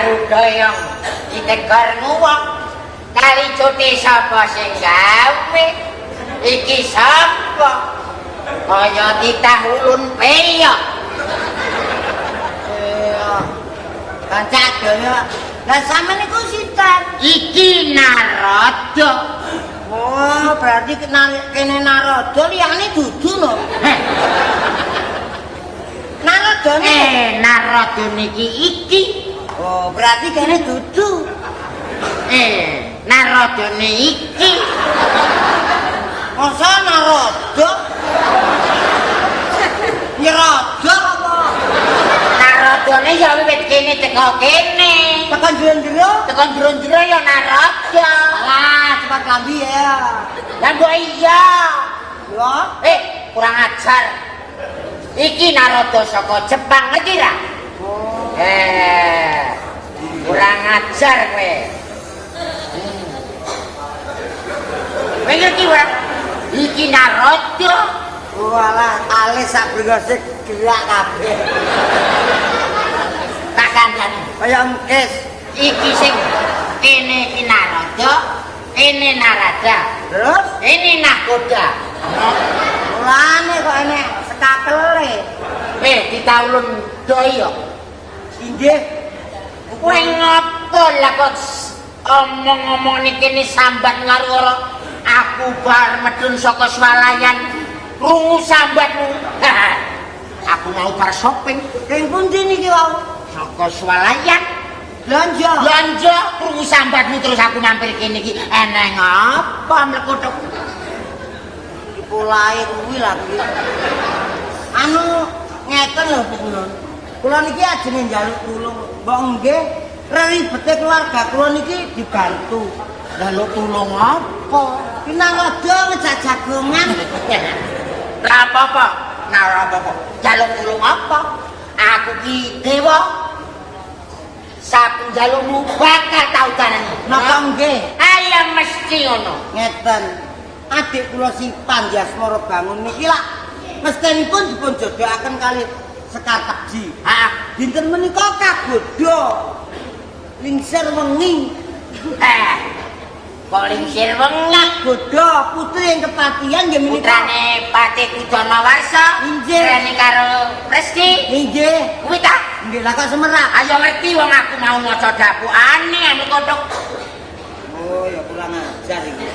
Garuda ditegar nguwong kali cuti sapa sing gawe iki sapa kaya titah ulun peyok kancak dhewe lah sampeyan niku sinten iki Narada oh berarti kene Narada liyane dudu lho Narada niki iki oh berarti kene dudu Narodone iki masa Narada Nyerada apa Narodone ya wiwit kene teko kene tekan jero-jero ya Narada lah cepat lambi ya lah mbok iya lho kurang ajar iki Narada saka Jepang ngerti ra oh kurang ajar kowe ngerti ora? Iki Narada. Walah, alis sak brengose gerak kabeh. Tak kandhani. Kaya engkes. Iki sing kene iki Narada, kene Narada. Terus ini Nakoda. Mulane kok enek sekakele. Ditaulun doyo. Inggih. Kowe ngopo lah kok omong-omong niki sambat karo aku bar medun saka swalayan krungu sambatmu aku mau bar shopping ning pundi niki wau saka swalayan belanja krungu sambatmu terus aku mampir kene iki eneng apa mlekutuk dipulae kuwi lha anu ngeten lho kula niki ajeng njaluk tulung mbok nggih ribete keluarga kula niki dibantu lalu tulung apa? Narada ngejak jagongan. Lah apa-apa? Narada apa? Jaluk tulung apa? Aku ki dewa. Saben jalukmu bakal tau tanani. Napa nggih? Ayam mesti ngono. Ngeten. Adik kula si Panjasmara Bangun niki lak mestenipun dipun jodohaken kali Sekar Tekji. Heeh. Dinten menika kagodha lingsir wengi. Polingsir wengak godha putri yang kepatihan nggih menika putrane Patih Kudonawarsa inggih karo Resti nggih kuwi ta nggih lah kok semerak ayo ngerti wong aku mau maca dakukane anu kodhok oh ya kurang ajar iki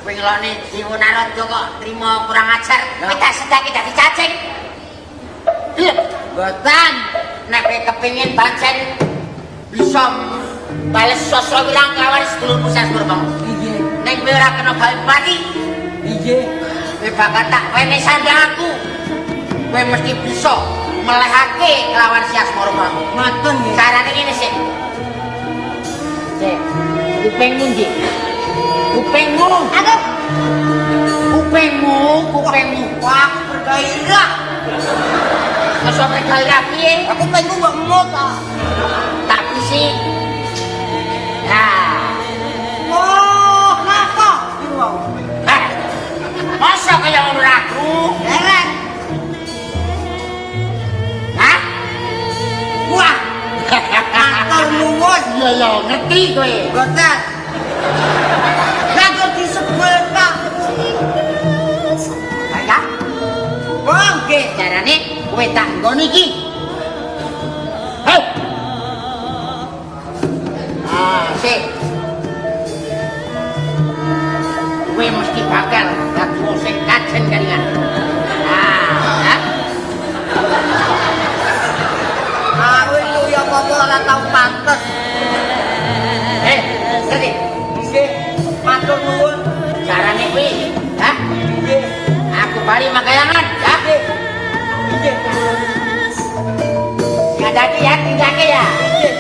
kowe ngelone Dewa Narada kok trimo kurang ajar kowe tak sedake dadi cacing iya mboten nek kowe kepengin pancen bisa bales sosok bilang lawan sedulur pusat berbang iya neng berak kena balik pagi iya bakal tak wene sandang aku gue mesti bisa melehake lawan si Asmoro bang mateng ya caranya ini sih kupengmu nggih kupengmu aduh kupengmu wah bergairah masa bergairah piye aku kupengmu mbok emot tapi sih oh, kenapa? Masa kaya ngono aku? Eret. Hah? Wah. Akal nuwun. Iya ya, ngerti kowe. Boten. Lah kok disebul tak? Kaya? Wong nggih, carane kowe tak nggon iki. Hei. Sik. Kowe mesti bakal dadi sing kajen kalian. Aku itu ya apa ora tau pantes. Ngerti? Nggih, matur nuwun. Carane kuwi, ha? Nggih. Aku bali makayangan, ya? Nggih. Ya dadi ya, tinjake ya. Nggih.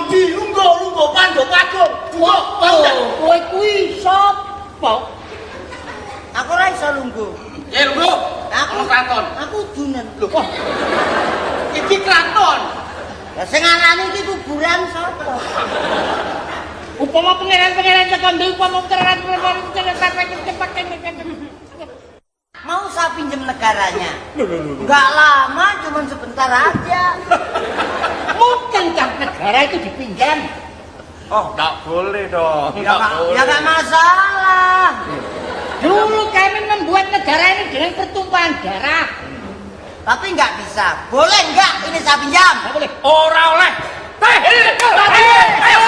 Odi, lungguh pando pagung. Kowe kuwi sapa? Aku ora iso lungguh. Lungguh. Aku kraton. Aku dunen. Lho kok. Iki kraton. Lah sing arane iki kuburan sapa? Upama pangeran-pangeran teko ndi upama pangeran Mau saya pinjem negaranya? Enggak lama, cuma sebentar aja. mungkin kan negara itu dipinjam. Oh, enggak boleh dong. Ya enggak masalah. Dulu kami membuat negara ini dengan pertumpahan darah. Tapi enggak bisa. Boleh enggak ini saya pinjam? Enggak boleh. Ora oleh. Ayo.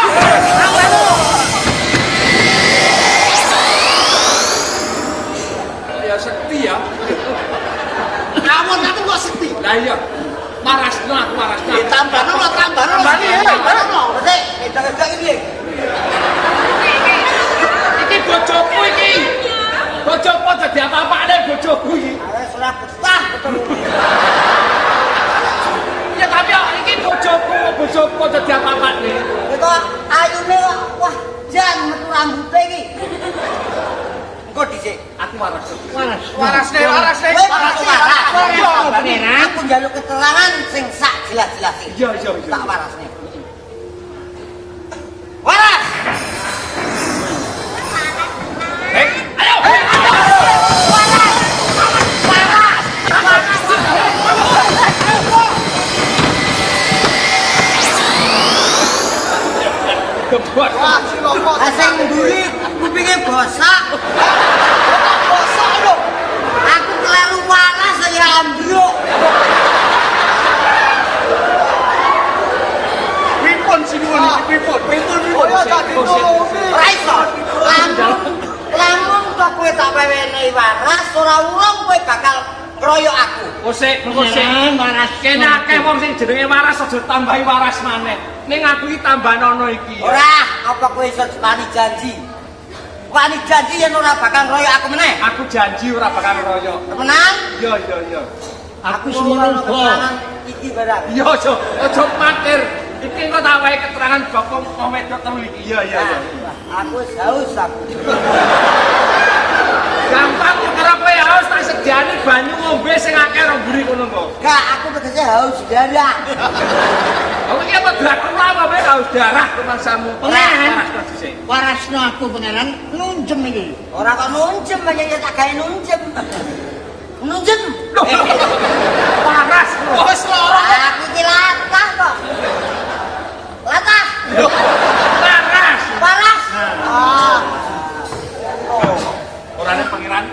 Ya sekti ya. Kamu kok sekti? Lah iya. Marasno. Tambahno. Betul. Kita ini. Iki bojoku iki. Bojoku dadi apa-apane bojoku iki. Wis ora betah betul. Ya tapi iki bojoku dadi apa-apane. Itu ayune wah jan metu rambute iki. Engko dhisik. Aku waras. Waras. Aku njaluk keterangan sing sak jelas-jelas. Iya. Tak warasne. Waras. Ayo. Gebot. Sing mburi kupinge bosak. Bosak lho. Aku kelaru waras saya ambruk. Pripun sinuwun iki pripun? Kaya dadi ngomongke. Ora iso. Lamun kok kowe tak wenehi waras, ora urung kowe bakal kroyok aku. Kosek. Waras. Kene akeh wong sing jenenge waras aja tambahi waras maneh. Ning aku iki tambanono iki. Ora, apa kowe iso wani janji? Wani janji yen ora bakal kroyok aku meneh. Aku janji ora bakal royok. Temenan? Iya. Aku semono keterangan iki barang. Iya aja matir. Iki kok tak wae keterangan bokong wong wedok telu iki. Iya. Aku haus aku. Gampang karo kowe haus tak sediani banyu ngombe sing akeh ora mburi ngono kok. Gak, aku tegese haus darah. Kok iki apa Dracula apa wae haus darah rumangsamu. Pangeran. Dhisik. Warasno aku pangeran nunjem iki. Ora kok nunjem aja ya tak gawe nunjem. Nunjem. Waras. Wes loro. Aku iki latah kok. Latah. Waras. Waras. Orane pangeran,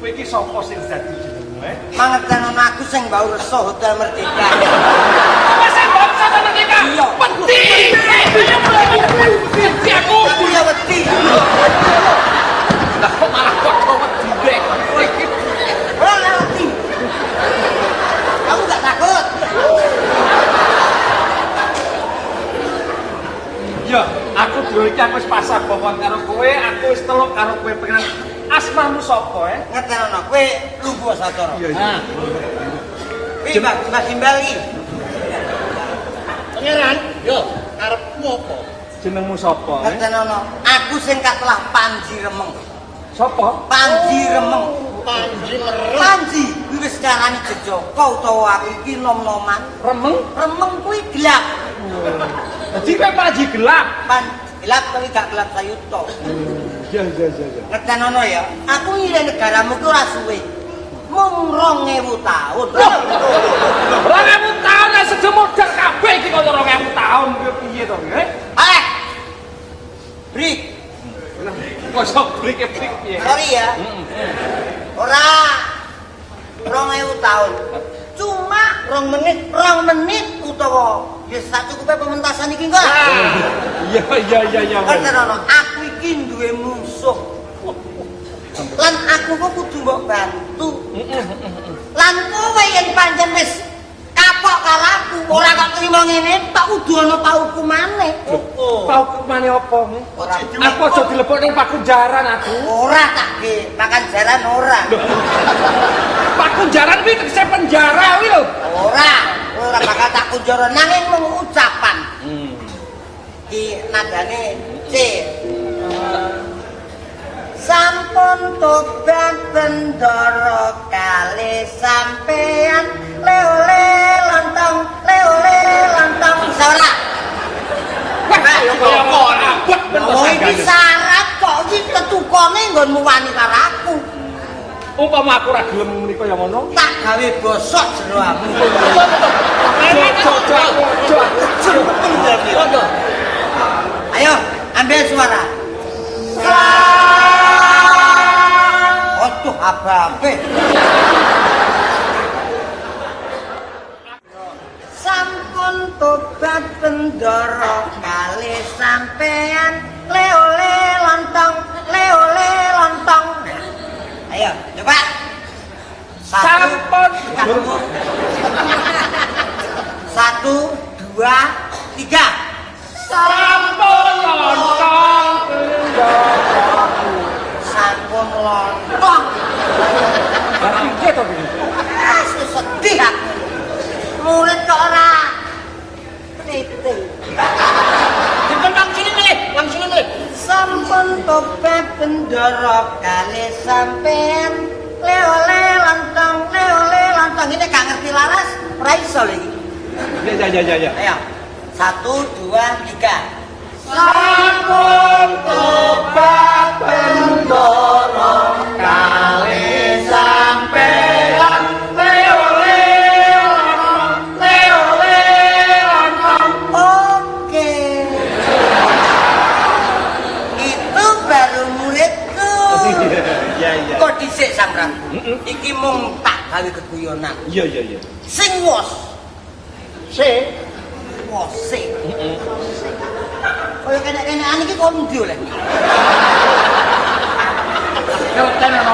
kowe iki sapa sing dadi jenengmu? Mangerteni aku sing mbau reso Hotel Merdeka. Apa sing bangsa Merdeka? Iya. Wedi. Wedi aku. Aku ya wedi. Lah kok malah kok wedi dek. Ora wedi. Aku gak takut. Ya, aku dulu iki aku wis pasrah bawon karo kowe, aku wis teluk karo kowe pengen asmamu sapa Ngerteni kowe lugu satara. Iya. Mbak Gimbal iki. Pangeran, yo arepmu apa? Jenengmu sapa Ngerteni aku sing katelah Panji Remeng. Sapa? Panji Remeng. Panji merem. Panji kuwi wis carane Jejaka utawa aku iki nom-noman. Remeng. Remeng kuwi gelap. Dadi kowe Panji gelap. Gelap tapi gak gelap sayuto. Iya. Ngertenono ya, aku ngire negaramu ku ora suwe. Mung 2000 tahun. 2000 tahun nek sedo modal kabeh iki kaya 2000 tahun piye to, nggih? Brik. Kok sok brik piye? Sorry ya. Ora 2000 tahun. Cuma 2 menit utawa ya sak cukupe pementasan iki kok. Iya. Ngertenono, aku iki duwe musuh. Lan aku kok kudu mbok bantu. Lan kowe yen pancen wis kapok karo aku, ora kok trimo ngene, tak kudu ana paukumane. Paukumane apa? Aku aja dilebok ning pakunjaran aku. Ora tak ge, makan jaran ora. Pakunjaran kuwi tegese penjara kuwi lho. Ora bakal tak kunjara nanging mung ucapan. Iki nadane C. Sampun tobat bendoro kali sampean leole lontong salah. Wah, ayo kok abot ben Oh iki syarat kok iki ketukone nggonmu wani karo aku. Umpama aku ora gelem menika ya ngono. Tak gawe bosok jero aku. Ayo ambil suara. Aduh apa-apa. Sampun tobat bendoro kali sampean leole lontong. Ayo coba. Sampun. 1, 2, 3. Sampun lontong bendoro. Sampun lontong. Berarti piye to iki? Sedih aku. Murid kok ora tete. Dipentang sini milih. Sampun tobat bendoro kali sampean leole lontong. Ini gak ngerti laras, ora iso lho iki. Ya. Ayo. 1, 2, 3. Sampun tobat bendoro kali sampean leole lontong. Oke. Itu baru muridku. Iya. Kok dhisik sampean? Iki mung tak gawe keguyonan. Iya. Sing wos. Se. Wose. Kaya kene-kenean iki kok ndi oleh? Yo tenan.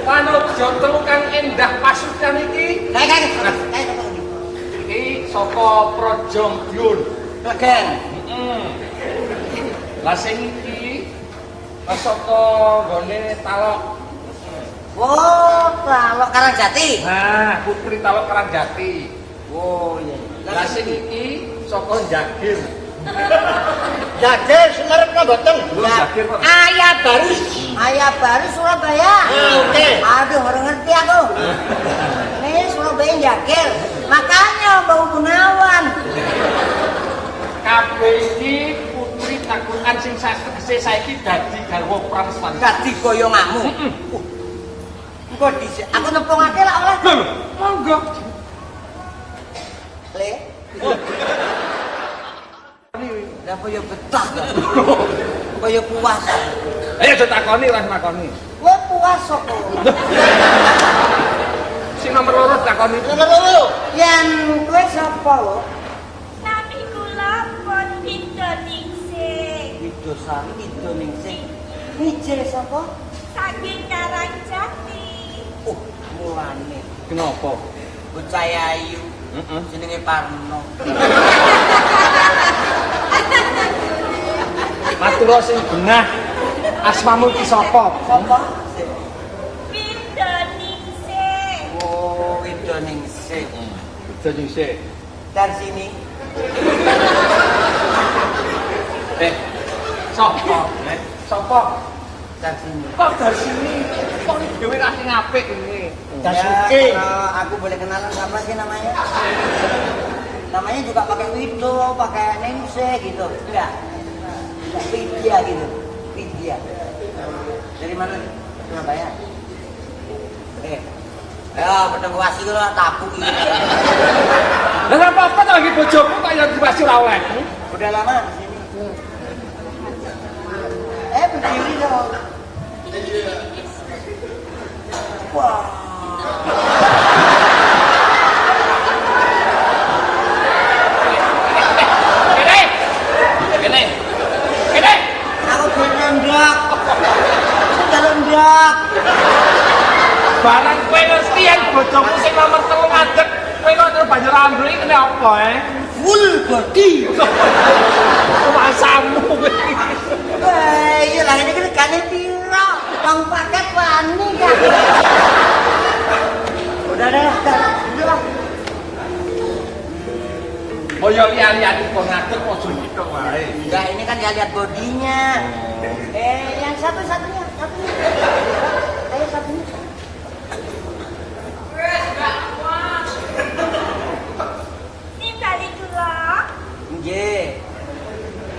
Panojo telukan endah pasukan iki. Kae. Iki saka Projongdyun. Legen. Lah sing iki saka gone Talok. Oh, Talok Karangjati. Nah, Putri Talok Karangjati. Oh iya. Lah sing iki saka Jagir. Jagir semerepna boten. Jagir kok. Ayah Barus. Ayah baru Surabaya. Oke. Aduh, orang ngerti aku. Ini Surabaya Jagir. Makanya Bang Gunawan. Kabeh iki putri takukan sing saiki dadi garwa Prameswari. Dadi goyonganmu. Engko dhisik aku nempungake lak oleh. Lho, monggo. Le. Lah kaya betah. Kaya puas. Ayo aja takoni lah takoni. Kowe puas apa? Sing nomor loro takoni. Yen kowe sapa lho? Nami kula pun pintu ningsih. Widosari Indonesia. Nije sapa? Saking Karangjati. Mulane Kenapa? bocah ayu. Jenenge Parno. Matur sing benah. Asmamu iki sapa? Sapa? Pintu ningsih. Oh, Indonesia. Indonesia. Dari sini. Sapa? Sapa? Dari sini. Kok dari sini? Kok iki dhewe ra sing apik ini. Ya, kalau aku boleh kenalan apa sih namanya? Namanya juga pakai Wido, pakai Ningsih gitu. Enggak. Widya gitu. Widya. Dari mana? Surabaya. Ya, pedang wasi ku lah tapu gitu. Lah ora apa-apa to iki bojoku kok ya diwasi ora oleh. Udah lama di sini. Berdiri dong. Wah. Kene. Aku berlendak. Berlendak. Barang kowe mesti yen bojomu sing nomor 3 ngadeg, kowe kok terus banjur ambruk iki kene apa Full body. Masamu kowe. Iya lah ini kan regane piro? Bang paket wani kan. Udah. Oh ya lihat-lihat kok ngadeg ojo gitu wae. Enggak, ini kan dia lihat bodinya. Yang satunya. Ayo satunya. Nimbali kula. Nggih.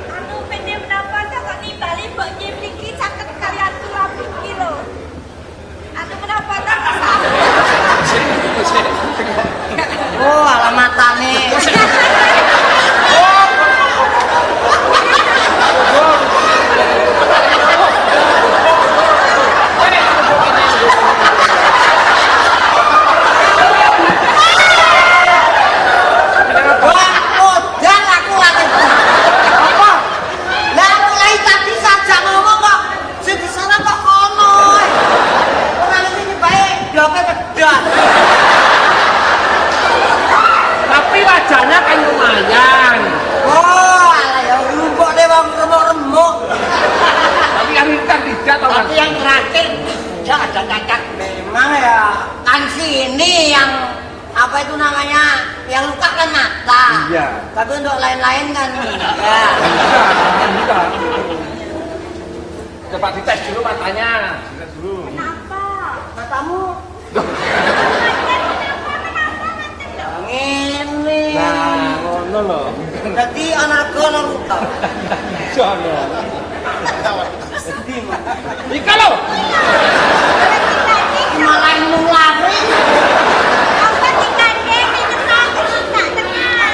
Anu pene menapa ta kok nimbali mbok nyimpliki caket kalian kula iki lho. Anu menapa ta kok Oh, alamatane. Wah, udah aku lagi. Apa? Lah mulai tadi saja ngomong kok. Sing di sana kok ono. Ora ngerti bae, dope pedas. Tapi wajahnya kan lumayan. Oh, alah ya rumpuk deh wong remuk-remuk. Tapi yang ini kan tidak tahu kan. Tapi yang terakhir dia ada cacat. Memang ya, kan sini yang apa itu namanya, yang luka kan mata. Iya. Tapi untuk lain-lain kan enggak. Enggak. Coba dites dulu matanya. Dites dulu. kenapa? Matamu ngene. Nah, ngono lho. Jadi anak kono luka. Jono. Sedih. Ika lho. Malah mulari. Apa dikandeng tak kenal.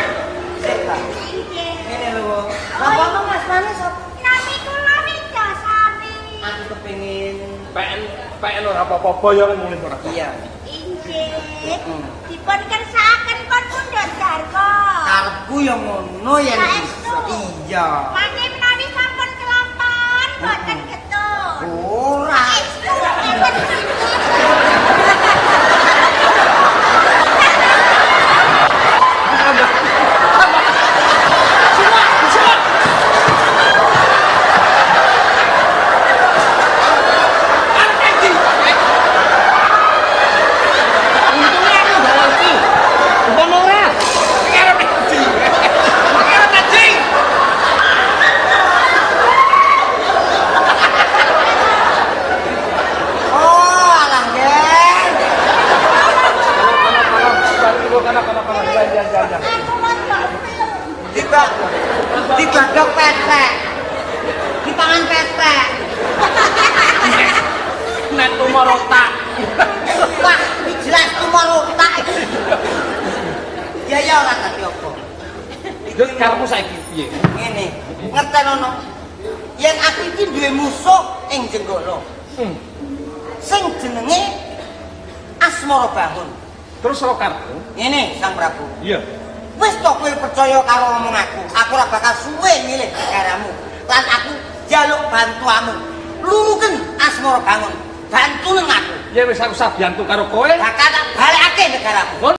Ngene lho. Apa kok Mas Manis? Nami kula Widasari. Aku kepengin PN ora apa-apa ya nulis ora. iya. Inggih. Dipun kersakaken pun pundhut Darko. Karepku yang ngono ya. Saestu. Iya. Mangke menawi sampun kelampon boten getun. Ora. Saestu enten Untungnya aku gak ngerti. Bukan ora. Oh, alah gen. Dibadok pesek. Di tangan pesek. Nek tumor otak. Wah, ini jelas tumor otak. Ya ya ora tadi apa. Terus karepmu saiki piye? Ngene, ngertenono. Yen aku iki duwe musuh ing jenggala. Sing jenenge Asmara Bangun. Terus ora karepmu? Ngene, Sang Prabu. Iya. Wis to kowe percaya karo omong aku. Aku ora bakal suwe milih negaramu. Lan aku jaluk bantuanmu. Luruken Asmara Bangun. Bantu nang aku. Ya wis aku sak biantu karo kowe. Bakal tak balekake negaramu.